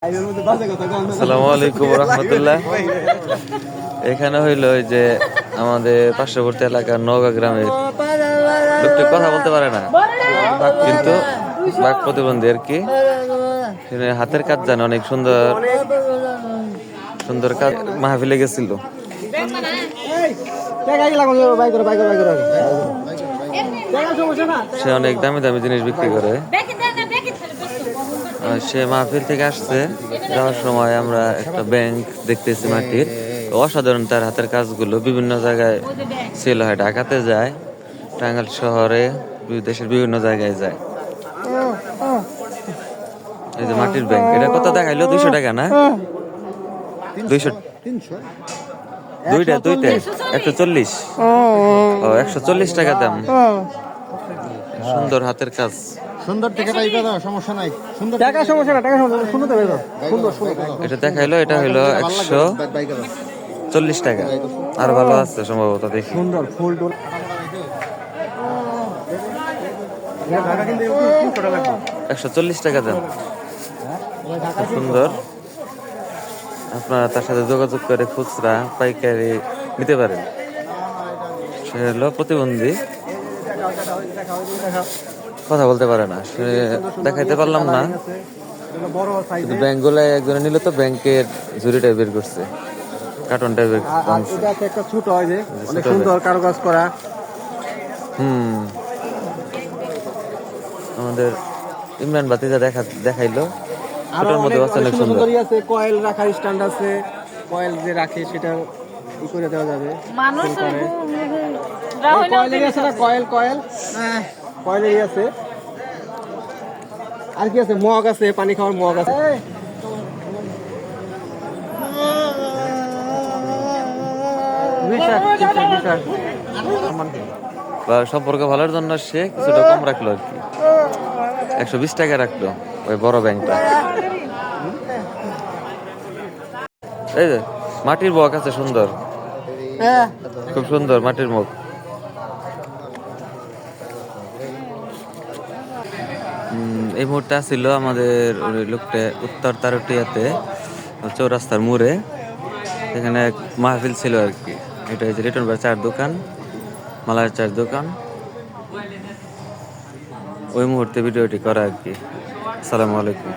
আসসালামু আলাইকুম রহমতুল্লাহ। এখানে হইলো ওই যে আমাদের পার্শ্ববর্তী এলাকার নওগাঁ গ্রামের লোকটি কথা বলতে পারে না, কিন্তু বাক প্রতিবন্ধী আর কি। হাতের কাজ জানে, অনেক সুন্দর সুন্দর কাজ। মাহফিলে গেছিল, সে অনেক দামি দামি জিনিস বিক্রি করে। সে মাহফিল থেকে আসছে, যাওয়ার সময় আমরা একটা ব্যাংক দেখতেছি মাটির। অসাধারণ তার হাতের কাজগুলো, বিভিন্ন জায়গায় সেল হয়। ঢাকাতে যায়, টাঙ্গাইল শহরে, দেশের বিভিন্ন জায়গায় যায়। এই যে মাটির ব্যাংক, এটা কত দেখাইলো? 200 টাকা না? 200, দুইটা 140। ও 140 টাকা দাম। সুন্দর হাতের কাজ, সুন্দর থেকে পাইবে না, সমস্যা নাই। সুন্দর টাকা সমস্যা না, টাকা সুন্দর দেবে না। সুন্দর সুন্দর এটা দেখাইলো, এটা হইলো 140 টাকা। আর ভালো আছে সম্ভবত, দেখি। সুন্দর ফুল টুল 140 টাকা দাম, সুন্দর। আপনারা তার সাথে যোগাযোগ করে খুচরা পাইকারি নিতে পারেন। সে হলো প্রতিবন্ধী, কথা বলতে পারে না, সে দেখাইতে পারলাম না। কিন্তু ব্যাংকগুলো একজনে নিল, তো ব্যাংকের ঝুড়িটা বের করছে, কার্টন টাইপের। একটা ছোট হয় যে অনেক সুন্দর কারুকাজ করা। আমাদের ইমরান বাতিজা দেখাইলো, ছোটর মধ্যে অনেক সুন্দর আছে। কয়েল রাখার স্ট্যান্ড আছে, কয়েল যে রাখে সেটা ই করে দেওয়া যাবে। কয়েলেরই আছে না, কয়েল কয়েল কয়েলেরই আছে। আর কি আছে? মগ আছে, পানি খাওয়ার মগ আছে। সম্পর্ক ভালোর জন্য সে কিছুটা কম রাখলো আর কি, 120 টাকা রাখলো ওই বড় ব্যাংকটা। এই যে মাটির মগ আছে, সুন্দর, খুব সুন্দর মাটির মগ। এই মুহূর্তে ছিল আমাদের লোকটা উত্তর তারটিয়াতে, চৌরাস্তার মোড়ে। এখানে এক মাহফিল ছিল আর কি। এটা হচ্ছে রিটন ভাই চার দোকান, মালার চার দোকান। ওই মুহূর্তে ভিডিওটি করা আর কি। আসসালামু আলাইকুম।